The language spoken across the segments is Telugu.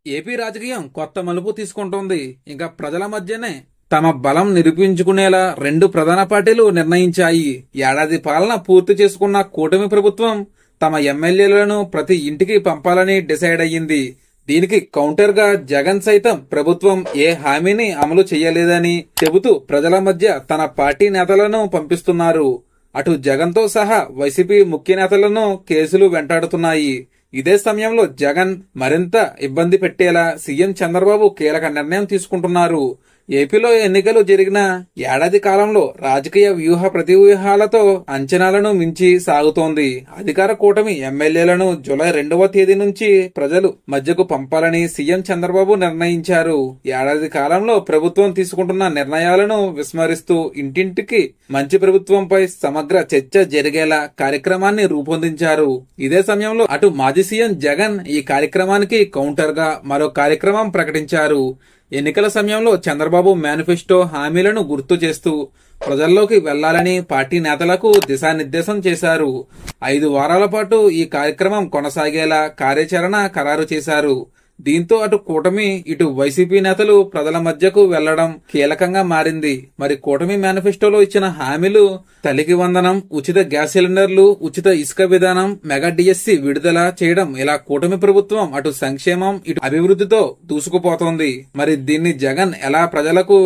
ఏపీ రాజకీయం కొత్త మలుపు తీసుకుంటోంది. ఇంకా ప్రజల మధ్యనే తమ బలం నిరూపించుకునేలా రెండు ప్రధాన పార్టీలు నిర్ణయించాయి. ఏడాది పాలన పూర్తి చేసుకున్న కూటమి ప్రభుత్వం తమ ఎమ్మెల్యేలను ప్రతి ఇంటికి పంపాలని డిసైడ్ అయ్యింది. దీనికి కౌంటర్ గా జగన్ సైతం ప్రభుత్వం ఏ హామీని అమలు చేయలేదని చెబుతూ ప్రజల మధ్య తన పార్టీ నేతలను పంపిస్తున్నారు. అటు జగన్ తో సహా వైసీపీ ముఖ్య నేతలను కేసులు వెంటాడుతున్నాయి. ఇదే సమయంలో జగన్ మరింత ఇబ్బంది పెట్టేలా సీఎం చంద్రబాబు కీలక నిర్ణయం తీసుకుంటున్నారు. ఏపీలో ఎన్నికలు జరిగిన ఏడాది కాలంలో రాజకీయ వ్యూహ ప్రతివ్యూహాలతో అంచనాలను మించి సాగుతోంది. అధికార కూటమి ఎమ్మెల్యేలను జూలై 2వ తేదీ నుంచి ప్రజలు మధ్యకు పంపాలని సీఎం చంద్రబాబు నిర్ణయించారు. ఏడాది కాలంలో ప్రభుత్వం తీసుకుంటున్న నిర్ణయాలను విస్మరిస్తూ ఇంటింటికి మంచి ప్రభుత్వంపై సమగ్ర చర్చ జరిగేలా కార్యక్రమాన్ని రూపొందించారు. ఇదే సమయంలో అటు మాజీ సీఎం జగన్ ఈ కార్యక్రమానికి కౌంటర్ గా మరో కార్యక్రమం ప్రకటించారు. ఎన్నికల సమయంలో చంద్రబాబు మేనిఫెస్టో హామీలను గుర్తు చేస్తూ ప్రజల్లోకి వెళ్లాలని పార్టీ నేతలకు దిశానిర్దేశం చేశారు. 5 వారాల పాటు ఈ కార్యక్రమం కొనసాగేలా కార్యాచరణ ఖరారు చేశారు. దీంతో అటు కూటమి ఇటు వైసీపీ నేతలు ప్రజల మధ్యకు వెళ్లడం కీలకంగా మారింది. మరి కూటమి మేనిఫెస్టోలో ఇచ్చిన హామీలు తల్లికి వందనం, ఉచిత గ్యాస్ సిలిండర్లు, ఉచిత ఇసుక విధానం, మెగా డిఎస్సి విడుదల చేయడం, ఇలా కూటమి ప్రభుత్వం అటు సంక్షేమం ఇటు అభివృద్ధితో దూసుకుపోతోంది. మరి దీన్ని జగన్ ఎలా ప్రజలకు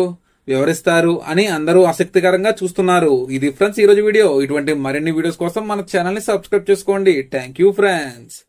వివరిస్తారు అని అందరూ ఆసక్తికరంగా చూస్తున్నారు. ఇది ఫ్రెండ్స్ ఈ రోజు వీడియో. ఇటువంటి మరిన్ని వీడియోస్ కోసం మన ఛానల్ ని సబ్స్క్రైబ్ చేసుకోండి. Thank you friends.